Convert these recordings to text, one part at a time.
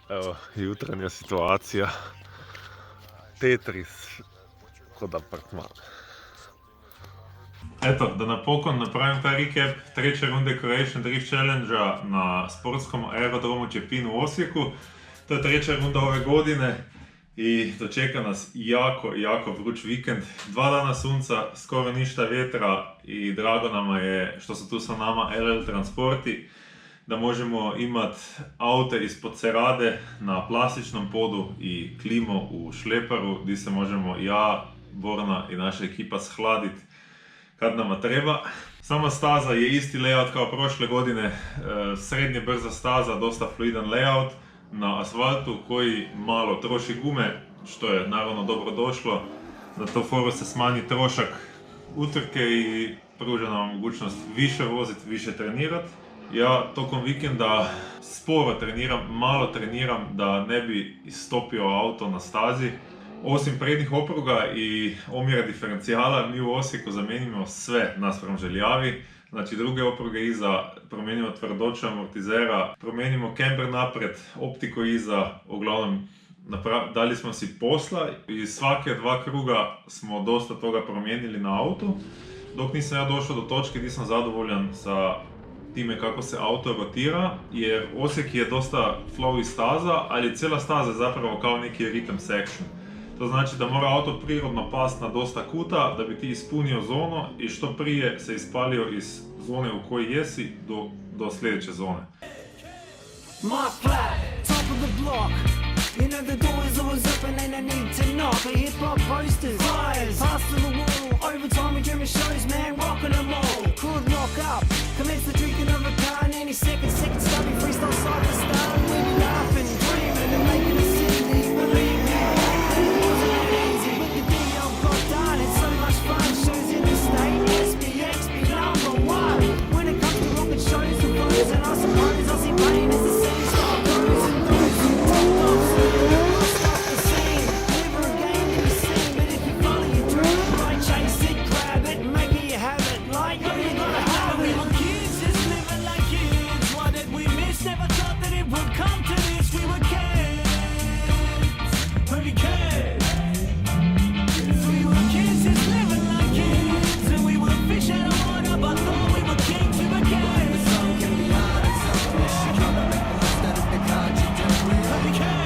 Evo, jutranja situacija. Tetris kod apartman. Eto, da napokon napravim ta recap treće runde Croatian Drift Challenge-a na sportskom aerodromu Čepin u Osijeku. To je treća runda ove godine i dočeka nas jako vruć vikend. 2 dana sunca, skoro ništa vjetra i drago nama je što su tu sa nama LL Transporti, da možemo imati aute ispod cerade na plastičnom podu i klimu u šleparu gdje se možemo ja, Borna i naša ekipa shladiti kad nama treba. Sama staza je isti layout kao prošle godine, srednje brza staza, dosta fluidan layout na asfaltu koji malo troši gume, što je naravno dobro došlo. Za to foru se smanji trošak utrke i pruža nam mogućnost više voziti, više trenirati. Ja tokom vikenda sporo treniram, malo treniram da ne bi istopio auto na stazi. Osim prednjih opruga i omjera diferencijala, mi u Osijeku zamijenimo sve naspram željavi. Znači druge opruge iza, promijenimo tvrdoću amortizera, promijenimo camber naprijed, optiku iza, uglavnom dali smo si posla i svake 2 kruga smo dosta toga promijenili na autu. Dok nisam ja došao do točke gdje sam zadovoljan sa time kako se auto rotira, jer Osijek je dosta flowy staza, ali cijela staza je zapravo kao neki rhythm section. To znači da mora auto prirodno past na dosta kuta da bi ti ispunio zonu i što prije se ispalio iz zone u kojoj jesi do sljedeće zone. My flat, top of the block. You know the door is always open and I need to knock. The hip hop posters, flyers, past to the wall. Overtime and German shows, man, rocking them all. Could rock up, commence the drinking of a car in any second stubby freestyle side of the star. We be laughing, dreaming and making a scene. Believe me, it wasn't easy. With the video got done, it's so much fun. Shows in the state, SPX be number 1. When it comes to rocket shows, the rules and I suppose I see pain as the scene start goes and those who rocked off soon. Stop the scene, never again to be seen. But if you follow your dream, right, chase it, grab it, make it you have it. Like you gotta have it. We were kids, just living like kids. What did we miss? Never thought that it would come to this. We were kids, pretty kids. We were kids, just living like kids. And we were fish out of water, but thought we were kings. We were kids. Some can be hard and selfish. You gotta make the most out of the card you do with. Pretty kids.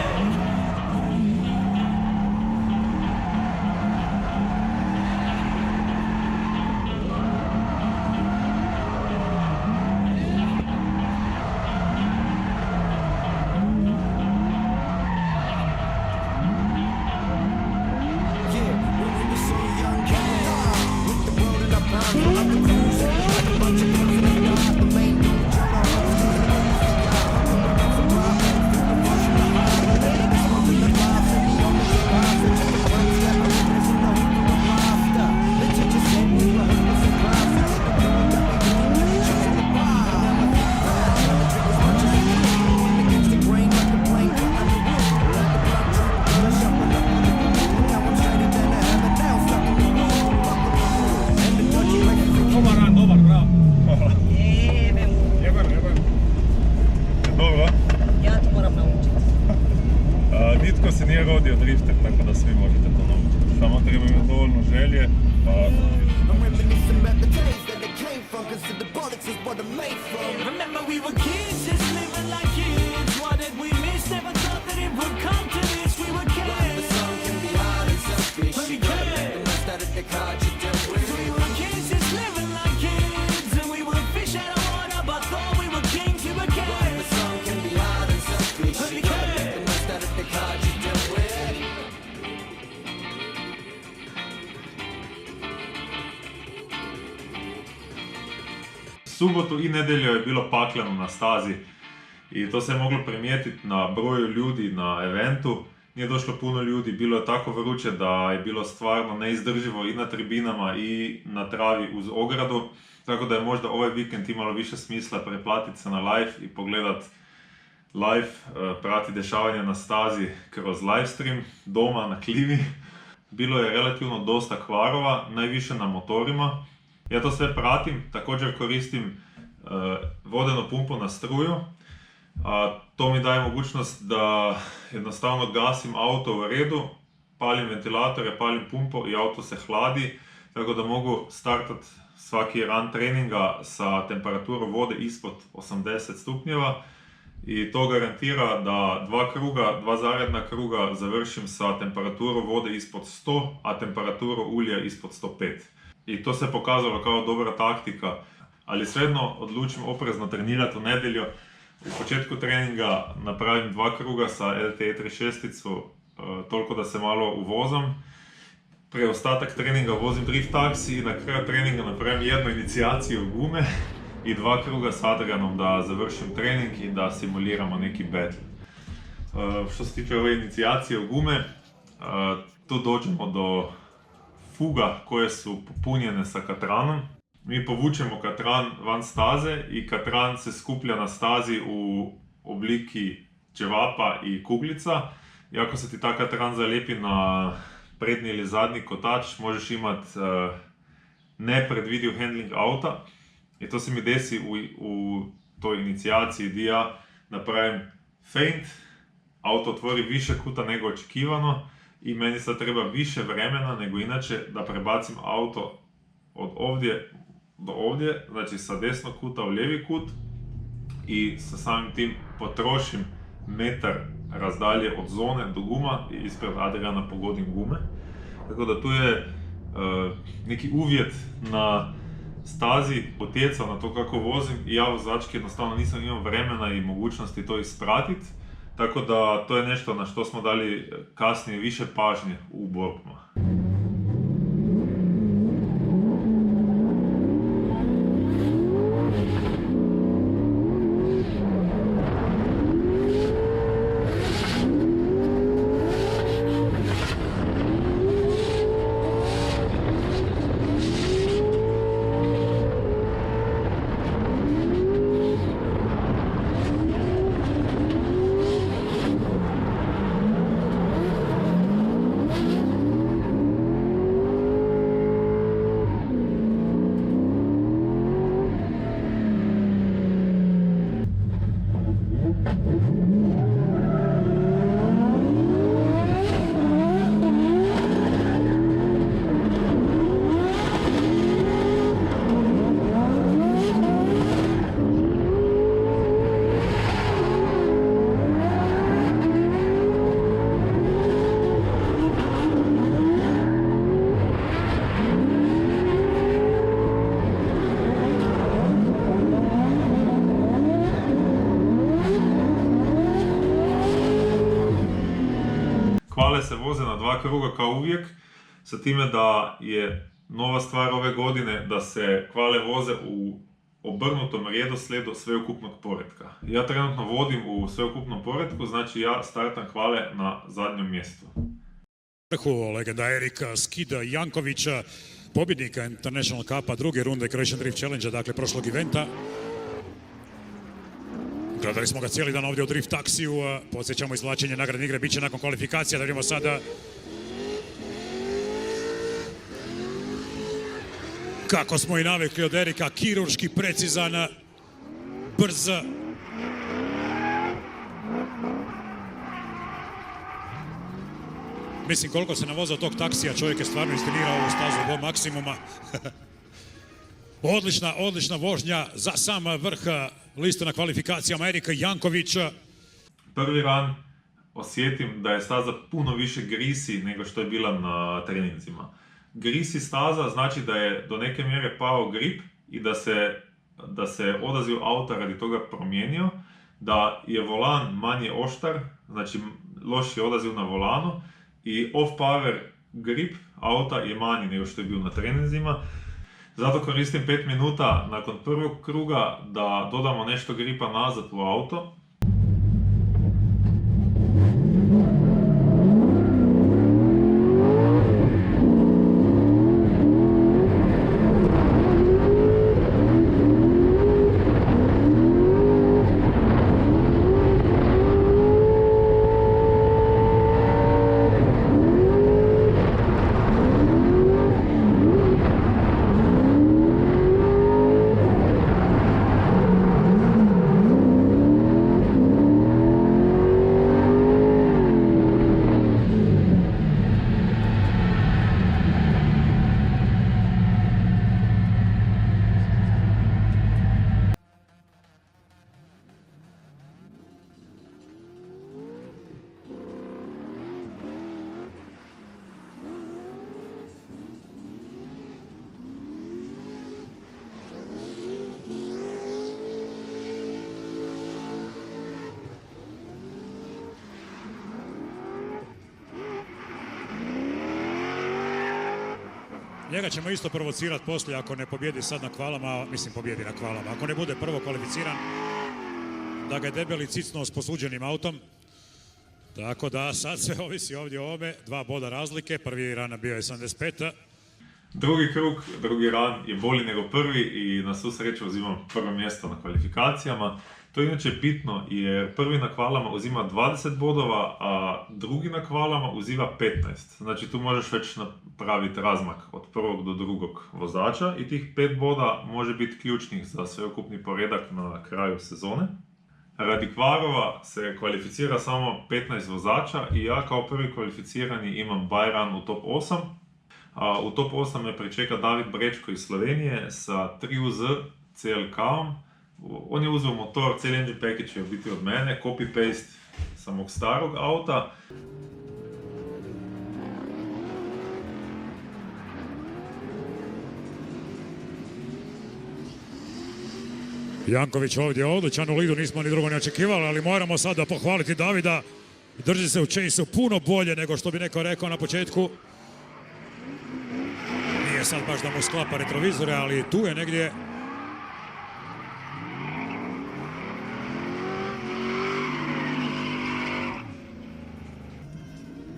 Dobro. Ja to moram naučiti. Nitko se nije rodio drifter, tako da svi možete to naučiti. Samo treba imati dovoljno želje, pa... I'm reminiscing about the days that they came from, cause the bullets is what I'm made from. Remember we were kids, just living like kids. What did we miss? Never thought that it would come to this. We were kids. The song can be hard and selfish. You gotta make the most out of the card you dealt with. We were kids, just living like kids. And we were fish out of water, but thought we were kings. We were kids. The song can be hard and selfish. You gotta make the most out of the card you dealt with. Subotu i nedjelju je bilo pakleno na stazi i to se je moglo primijetiti na broju ljudi na eventu. Nije došlo puno ljudi, bilo je tako vruće da je bilo stvarno neizdrživo i na tribinama i na travi uz ogradu. Tako da je možda ovaj vikend imalo više smisla preplatiti se na live i pogledat live, prati dešavanja na stazi kroz livestream, doma na klimi. Bilo je relativno dosta kvarova, najviše na motorima. Ja to sve pratim, također koristim vodeno pumpo na struju. A to mi daje mogućnost da jednostavno gasim auto u redu, palim ventilatore, palim pumpo i auto se hladi, tako da mogu startati svaki run treninga sa temperaturom vode ispod 80 stupnjeva i to garantira da dva zaredna kruga završim sa temperaturom vode ispod 100, a temperaturu ulja ispod 105. I to se pokazalo kao dobra taktika, ali svejedno odlučim oprezno trenirati u nedjelju. U početku treninga napravim 2 kruga sa LTE 3.6, toliko da se malo uvozam. Preostatak treninga vozim drift taksi i na kraju treninga napravim jednu inicijaciju gume i 2 kruga s Adrianom da završim trening i da simuliramo neki battle. Što se tiče ove inicijacije u gume, tu dođemo do fuga koje su popunjene sa katranom. Mi povučemo katran van staze i katran se skuplja na stazi u obliki ćevapa i kuglica. I ako se ti ta katran zalijepi na prednji ili zadnji kotač, možeš imati nepredvidiv handling auta. I to se mi desi u toj inicijaciji gdje ja napravim feint, auto otvori više kuta nego očekivano i meni sad treba više vremena nego inače da prebacim auto od ovdje do ovdje, znači sa desnog kuta u lijevi kut i sa samim tim potrošim metar razdalje od zone do guma i ispred Adriana pogodim gume. Tako da tu je neki uvjet na stazi utjecao na to kako vozim i ja vozački jednostavno nisam imao vremena i mogućnosti to ispratiti. Tako da to je nešto na što smo dali kasnije više pažnje u borbama. Kvale se voze na 2 kruga kao uvijek, sa time da je nova stvar ove godine da se kvale voze u obrnutom redoslijedu sveukupnog poretka. Ja trenutno vodim u sveukupnom poretku, znači ja startam kvale na zadnjem mjestu. Vrhu legenda Erika Skida Jankovića, pobjednika International Cupa druge runde Croatian Drift Challenge, dakle prošlog eventa. Gledali smo ga cijeli dan ovdje u Drift taksiju, podsjećamo izvlačenje nagradne igre, bit će nakon kvalifikacija, da vidimo sada kako smo i navikli od Erika, kirurški precizan, brz. Mislim koliko se navozao tog taksija, čovjek je stvarno instinirao ovu stazu do maksimuma. Odlična vožnja za sam vrh liste na kvalifikacijama Erika Jankovića. Prvi run osjetim da je staza puno više grisi nego što je bila na treninzima. Grisi staza znači da je do neke mjere pao grip i da se odaziv auta radi toga promijenio, da je volan manje oštar, znači loš je odaziv na volanu i off-power grip auta je manji nego što je bio na treninzima. Zato koristim 5 minuta nakon prvog kruga da dodamo nešto gripa nazad u auto. Njega ćemo isto provocirati poslije ako ne pobjedi sad na kvalama, mislim pobjedi na kvalama, ako ne bude prvo kvalificiran, da ga je debeli cicnuo s posuđenim autom. Tako da sad sve ovisi ovdje o ovome, 2 boda razlike, prvi run bio je 75. Drugi krug, drugi run je bolji nego prvi i na svu sreću uzimam prvo mjesto na kvalifikacijama. To je inače bitno jer prvi na kvalama uzima 20 bodova, a drugi na kvalama uzima 15. Znači tu možeš već napraviti razmak od prvog do drugog vozača i tih 5 boda može biti ključnih za sveukupni poredak na kraju sezone. Radi kvarova se kvalificira samo 15 vozača i ja kao prvi kvalificirani imam buy run u top 8. A u top 8 me pričeka David Brečko iz Slovenije sa 3UZ CLK-om. On je uzeo motor, cijeli engine package je biti od mene, copy-paste sa mog starog auta. Janković ovdje odličan u lidu, nismo ni drugo ni očekivali, ali moramo sada pohvaliti Davida. Drži se u chase-u puno bolje nego što bi neko rekao na početku. Nije sad baš da mu sklapa retrovizore, ali tu je negdje.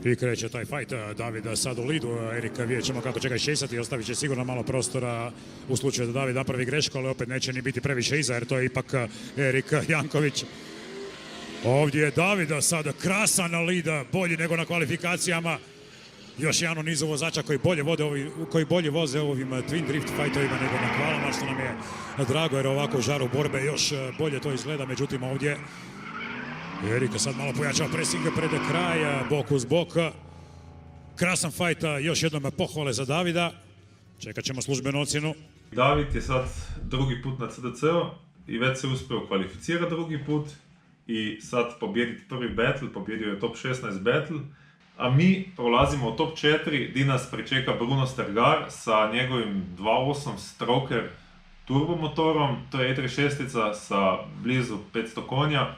I kreće taj fight, Davida sad u lidu, Erika vidjet ćemo kako će ga iščesati i ostavit će sigurno malo prostora u slučaju da David napravi grešku, ali opet neće ni biti previše iza jer to je ipak Erik Janković. Ovdje je Davida sada krasan lead, bolji nego na kvalifikacijama. Još jedan u nizu vozača koji bolje voze ovim Twin Drift fightovima nego na kvalama, što nam je drago jer ovako u žaru borbe još bolje to izgleda, međutim ovdje Erika sad malo pojačava presinga pred kraj, bok uz bok. Krasan fight, još jednom pohvale za Davida. Čekat ćemo službenu ocjenu. David je sad drugi put na CDC-u i već se uspio kvalificirati drugi put i sad pobjediti prvi battle, pobjedio je top 16 battle. A mi prolazimo u top 4 gdje nas pričeka Bruno Stergar sa njegovim 2.8 stroker turbomotorom. To je E36 sa blizu 500 konja.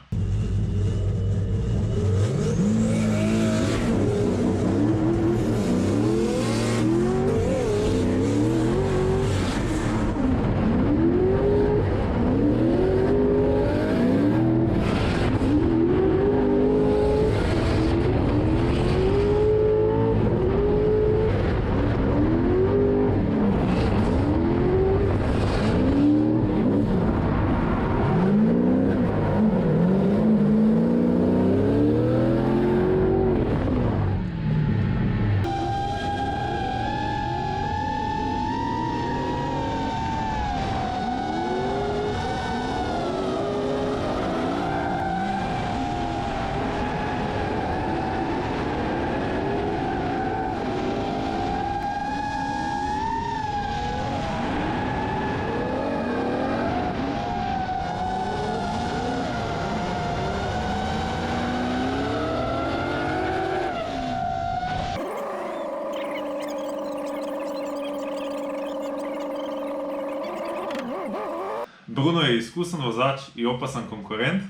Bruno je iskusan vozač i opasan konkurent,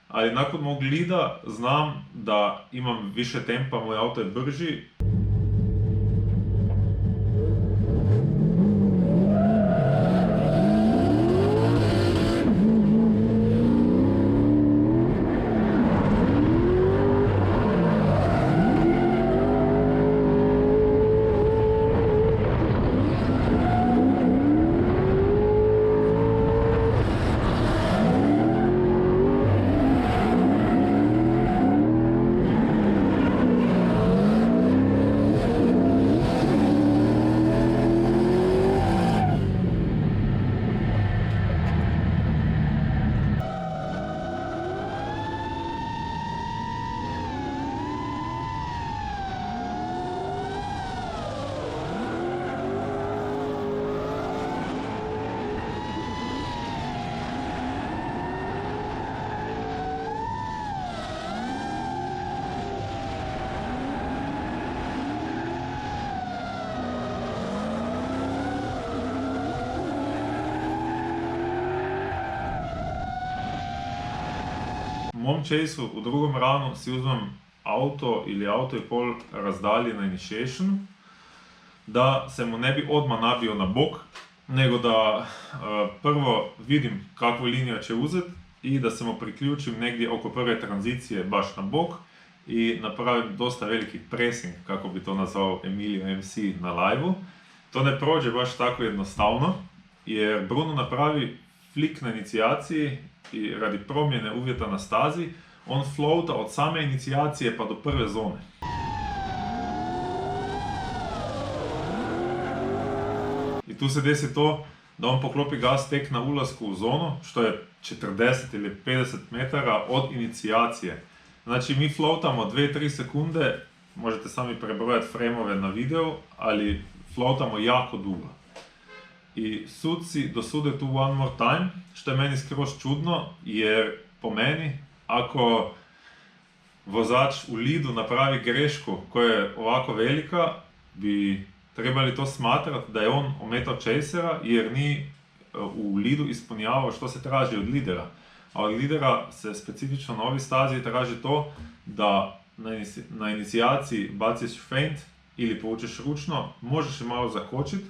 ali nakon mog lida znam da imam više tempa, moj auto je brži. U mom chase-u u drugom runu si uzmem auto ili auto i pol razdalje na initiationu. da se mu ne bi odmah nabio na bok, nego da prvo vidim kakvu liniju će uzeti i da se mu priključim negdje oko prve tranzicije baš na bok i napravim dosta veliki pressing, kako bi to nazvao Emilio MC na live-u. To ne prođe baš tako jednostavno, jer Bruno napravi flik na inicijaciji i radi promjene uvjeta na stazi, on floata od same inicijacije pa do prve zone. I tu se desi to da on poklopi gas tek na ulasku u zonu, što je 40 ili 50 metara od inicijacije. Znači mi floatamo 2-3 sekunde, možete sami prebrojati frame-ove na videu, ali floatamo jako dugo. I suci dosude tu one more time, što je meni skroz čudno, jer po meni, ako vozač u leadu napravi grešku koja je ovako velika, bi trebali to smatrati da je on ometao chasera, jer ni u leadu ispunjavao što se traži od lidera. A od lidera se specifično na ovoj stazi traži to da na inicijaciji baciš feint ili povučeš ručno, možeš i malo zakočiti,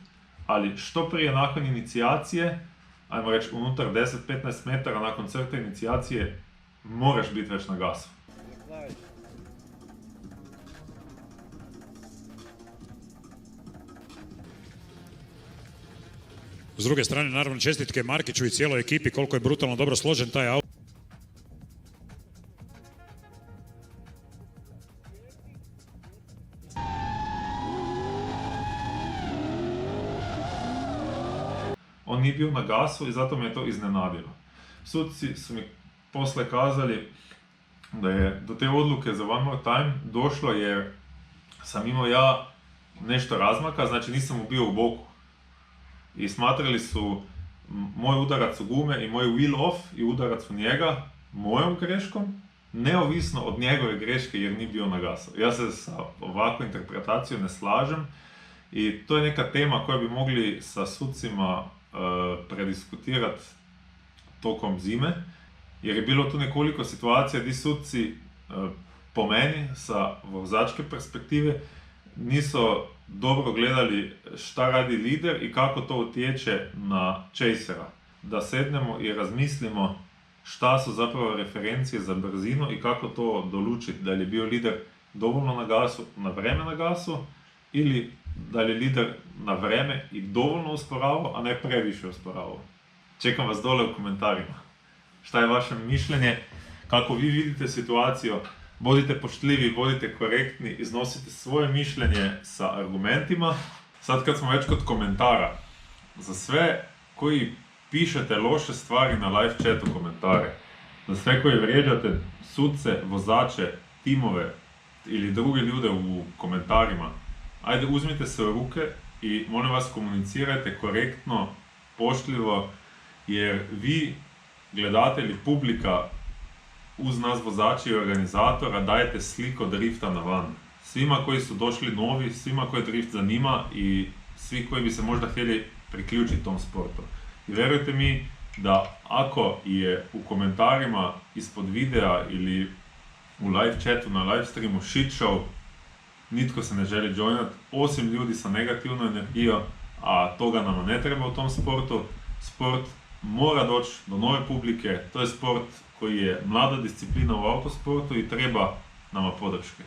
ali što prije nakon inicijacije, ajmo reći unutar 10-15 metara nakon crte inicijacije, moraš biti već na gasu. S druge strane, naravno, čestitke Markiću i cijeloj ekipi koliko je brutalno dobro složen taj auto. On nije bio na gasu i zato me je to iznenadilo. Suci su mi posle kazali da je do te odluke za one more time došlo jer sam imao ja nešto razmaka, znači nisam mu bio u boku. I smatrali su moj udarac u gume i moj wheel off i udarac u njega mojom greškom, neovisno od njegove greške jer nije bio na gasu. Ja se sa ovakvom interpretacijom ne slažem i to je neka tema koju bi mogli sa sucima prediskutirati tokom zime, jer je bilo tu nekoliko situacija gdje suci po meni sa vozačke perspektive nisu dobro gledali šta radi lider i kako to utječe na chasera. Da sednemo i razmislimo šta su zapravo referencije za brzinu i kako to dolučiti, da li je bio lider dovoljno na gasu, na vreme na gasu, ili da li je lider na vreme i dovoljno usporavao, a ne previše usporavao. Čekam vas dole u komentarima. Šta je vaše mišljenje? Kako vi vidite situaciju? Budite poštljivi, budite korektni, iznosite svoje mišljenje sa argumentima. Sad kad smo već kod komentara, za sve koji pišete loše stvari na live chatu komentare, za sve koji vrijeđate suce, vozače, timove ili druge ljude u komentarima, ajde uzmite se u ruke i molim vas komunicirajte korektno, poštljivo, jer vi, gledatelji, publika, uz nas vozači i organizatora dajete sliku drifta na van. Svima koji su došli novi, svima koji drift zanima i svi koji bi se možda htjeli priključiti tom sportu. I vjerujte mi da ako je u komentarima ispod videa ili u live chatu na live streamu shit show, nitko se ne želi joinat, osim ljudi sa negativnom energijom, a toga nam ne treba u tom sportu. Sport mora doći do nove publike, to je sport koji je mlada disciplina u autosportu i treba nama podrške.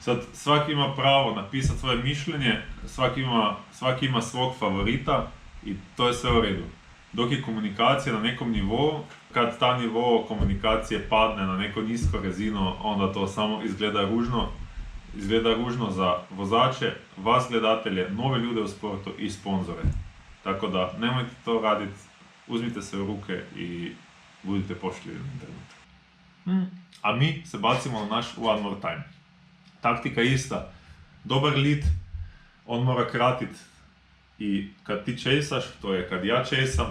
Sad, svaki ima pravo napisati svoje mišljenje, svaki ima svog favorita i to je sve u redu. Dok je komunikacija na nekom nivou, kad ta nivo komunikacije padne na neko nisko razino, onda to samo izgleda ružno. Izgleda ružno za vozače, vas gledatelje, nove ljude u sportu i sponzore. Tako da nemojte to raditi, uzmite se u ruke i budite poštljivi na internetu. A mi se bacimo na naš one more time. Taktika je ista. Dobar lead, on mora kratiti i kad ti chasaš, to je kad ja chasam,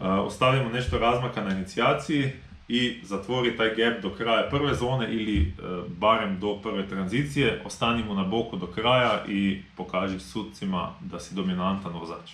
ostavimo nešto razmaka na inicijaciji i zatvori taj gap do kraja prve zone ili barem do prve tranzicije, ostani mu na boku do kraja i pokaži sucima da si dominantan vozač.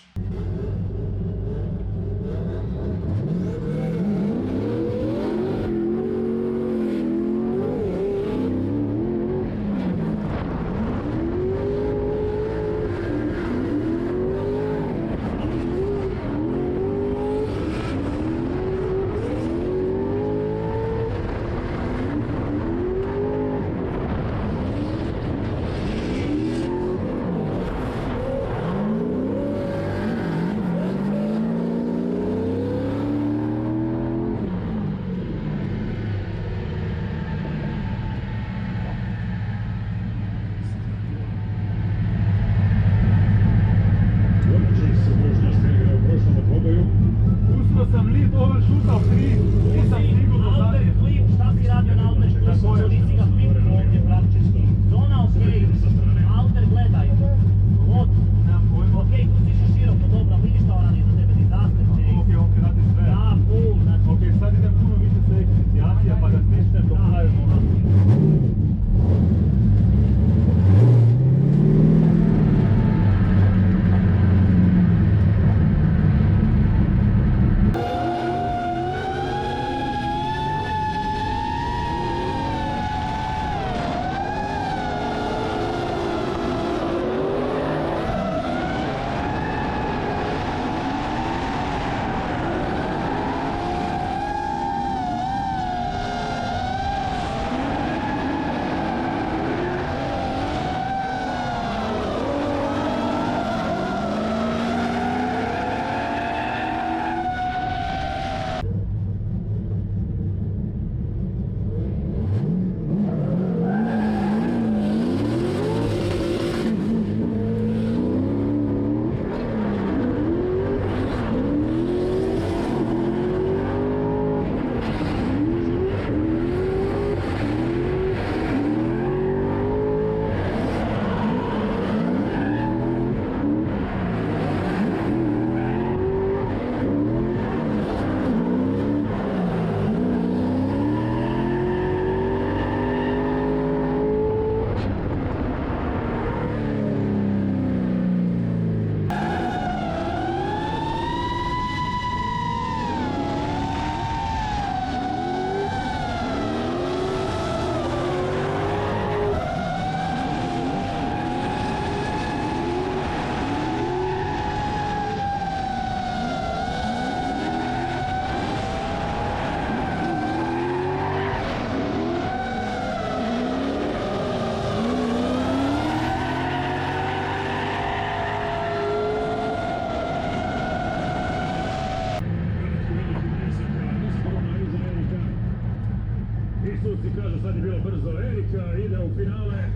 I suci kažu sad je bilo brzo, Erika ide u finale.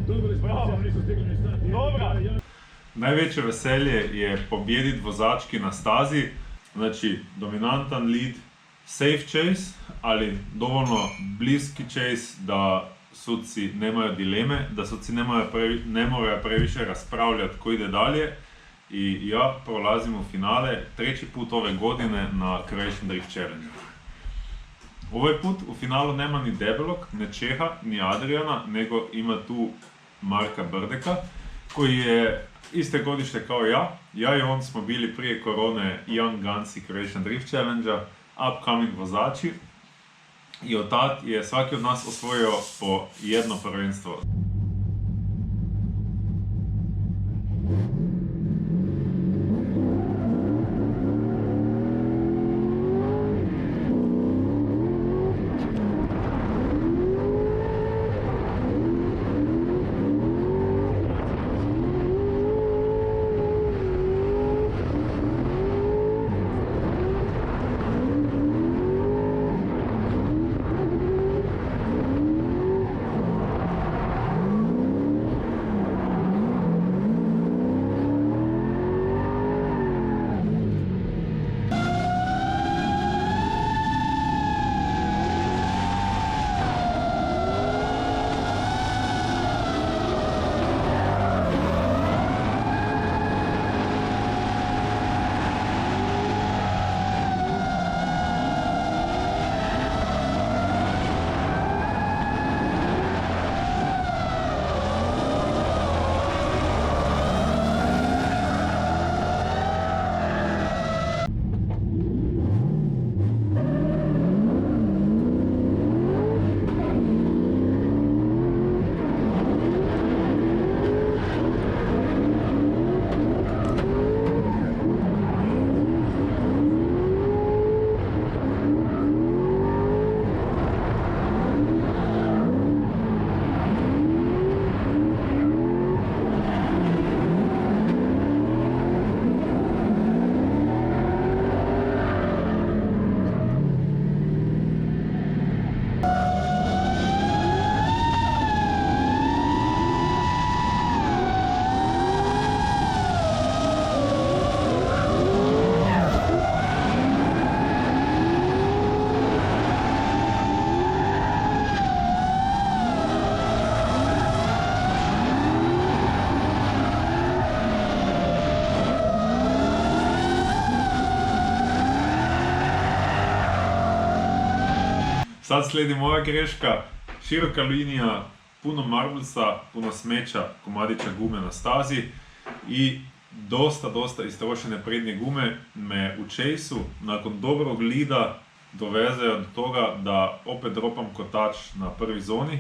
Dobro ispraćeno, nisu stigli ni stati. Dobra! Najveće veselje je pobijediti vozački na stazi, znači dominantan lead, safe chase, ali dovoljno bliski chase da suci nemaju dileme, da suci ne moraju previše raspravljati ko ide dalje. I ja prolazim u finale treći put ove godine na Croatian Drift Challenge. Ovaj put u finalu nema ni debelog, ne Čeha, ni Adriana, nego ima tu Marka Brdeka, koji je iste godište kao ja. Ja i on smo bili prije korone Young Guns i Croatian Drift Challenge-a, upcoming vozači. I od tad je svaki od nas osvojio po jedno prvenstvo. Sad slijedi moja greška, široka linija, puno marblesa, puno smeća, komadića gume na stazi i dosta istrošene prednje gume me u chaseu nakon dobrog lida doveze do toga da opet dropam kotač na prvi zoni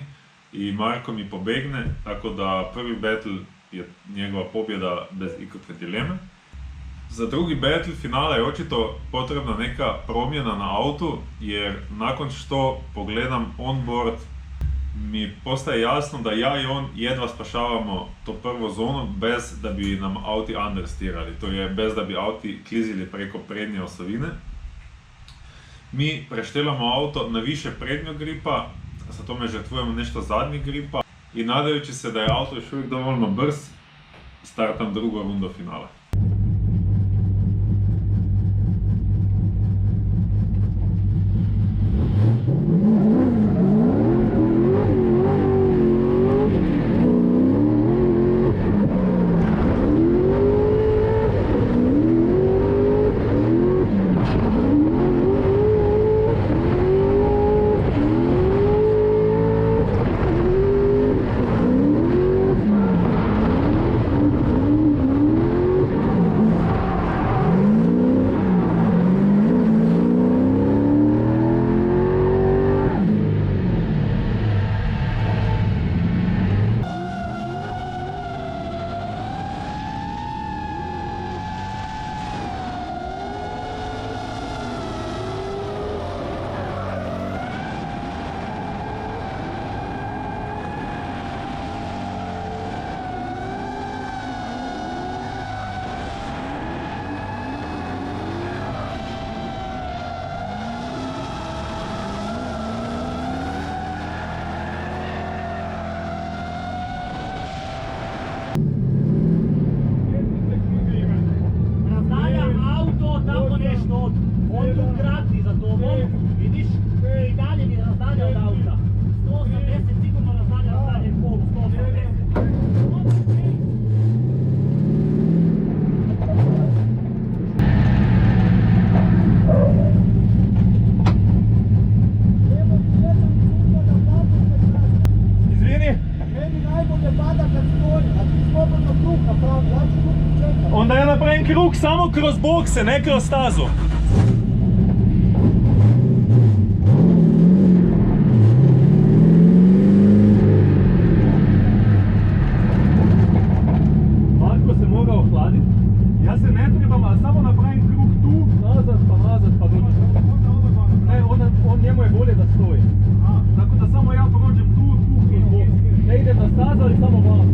i Marko mi pobegne, tako da prvi battle je njegova pobjeda bez ikakve dileme. Za drugi battle finala je očito potrebna neka promjena na autu, jer nakon što pogledam onboard mi postaje jasno da ja i on jedva spašavamo to prvo zonu bez da bi nam auti understeerali, to je bez da bi auti klizili preko prednje osovine. Mi preštelamo auto na više prednjeg gripa, sa tome žrtvujemo nešto zadnjeg gripa i nadajući se da je auto još uvijek dovoljno brz, startam drugu rundu finala. napravim krug samo kroz bokse, ne kroz stazu. Marko se mora ohladiti. Ja se ne trebam, ali samo napravim krug tu, nazad, pa dođem. Ne, on njemu je bolje da stoji. Tako da samo ja prođem tu kroz boks. Ne idem na stazu, ali samo malo.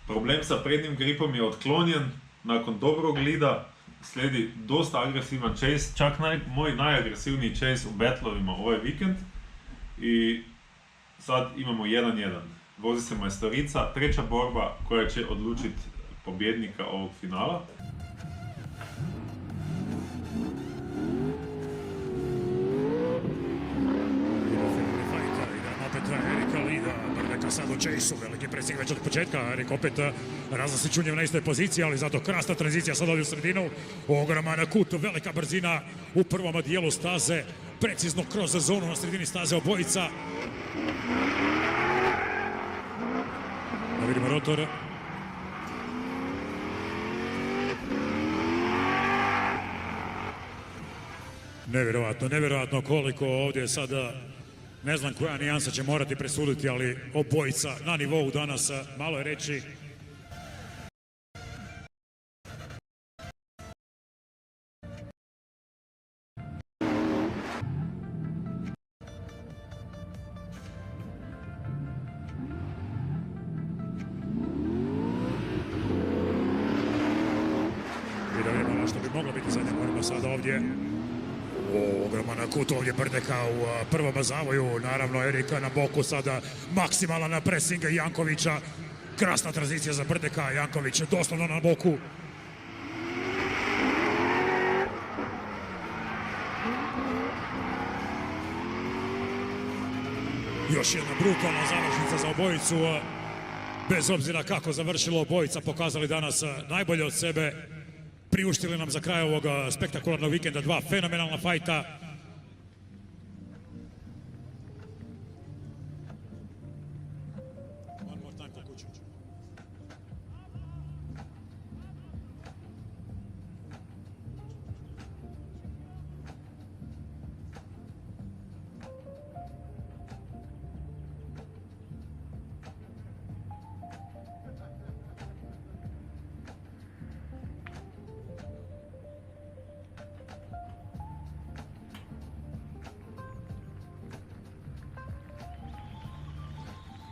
Problem sa prednjim gripom je otklonjen, nakon dobrog lida slijedi dosta agresivan chase, čak moj najagresivniji chase u battlovima ovaj vikend i sad imamo 1-1. Vozi se majstorica, treća borba koja će odlučiti pobjednika ovog finala. Erika lida, Brdeka sad u chase-u, veliki presing već od početka, Erik opet razlasi čunjev na istoj poziciji, ali zato krasna tranzicija sad ovdje u sredinu, ogroman kut, velika brzina u prvom dijelu staze, precizno kroz zonu na sredini staze obojica. Da vidimo rotor. Nevjerojatno koliko ovdje sada. Ne znam koja nijansa će morati presuditi, ali obojica na nivou danas, malo je reći. I da vidimo ono što bi moglo biti zadnja borba sada ovdje. Ogroman kut ovdje Brdeka u prvom zavoju, naravno Erika na boku sada maksimalan pressing Jankovića, krasna tranzicija za Brdeka, Janković doslovno na boku. Još jedna brutalna završnica za obojicu, bez obzira kako završilo, obojica pokazali danas najbolje od sebe. Priuštili nam za kraj ovog spektakularnog vikenda dva fenomenalna fajta.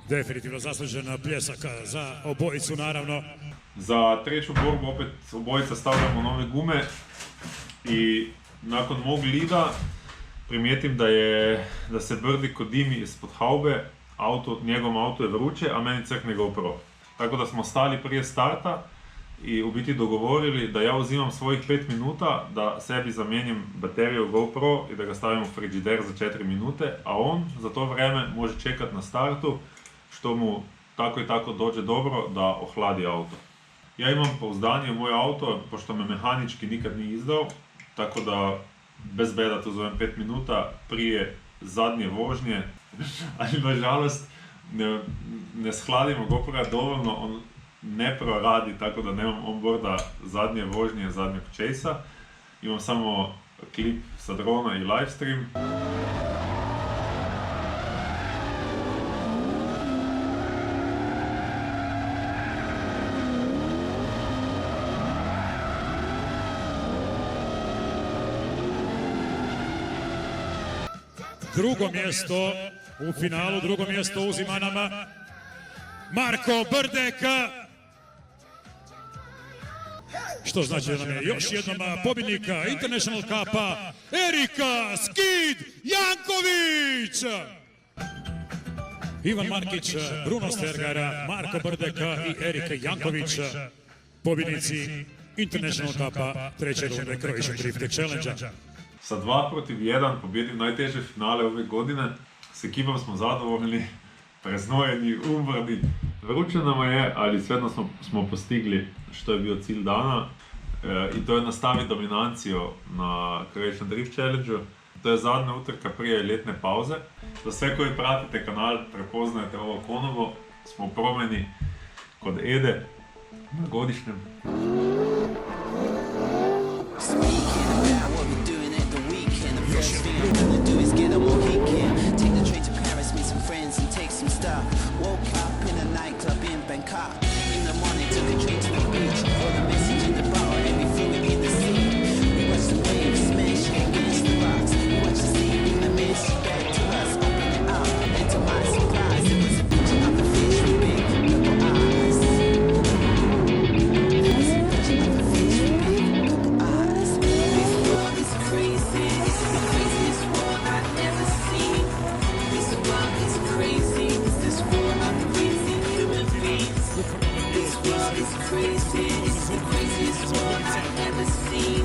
Definitivno zaslužen pljesak za obojicu, naravno. Za treću borbu opet obojica stavljamo nove gume i nakon mog lida primijetim da se Brdiko dimi ispod haube, njegovom auto je vruće, a meni crkne GoPro. Tako da smo stali prije starta i u biti dogovorili da ja uzimam svojih 5 minuta, da sebi zamijenim bateriju GoPro i da ga stavim u frižider za 4 minute, a on za to vrijeme može čekati na startu, što mu tako i tako dođe dobro da ohladi auto. Ja imam pouzdanje u moj auto, pošto me mehanički nikad nije izdao, tako da bez beda to zovem 5 minuta prije zadnje vožnje, ali nažalost ne shladimo GoPro dovoljno, on ne proradi, tako da nemam onboarda zadnje vožnje, zadnjeg chase-a. imam samo klip sa drona i livestream. Drugo mjesto u finalu, drugo mjesto uzima nama Marko Brdek. Što znači da nam je još jednom pobjednika International Cupa Erika Skid Janković. Ivan Markić, Bruno Stergara, Marko Brdek i Erika Janković, pobjednici International Cupa treće runde Croatian Drift Challenge. Sa 2-1 pobjedim najteže finale ove godine. S ekipom smo zadovoljni, preznojeni, umrni. Vruće nama je, ali svejedno smo postigli što je bio cilj dana. I to je nastaviti dominanciju na Croatian Drift Challenge-u. To je zadnja utrka prije ljetne pauze. Za sve koji pratite kanal, prepoznajete ovo ponovo. Smo u promjeni kod Ede na godišnjem. It's the craziest world I've ever seen.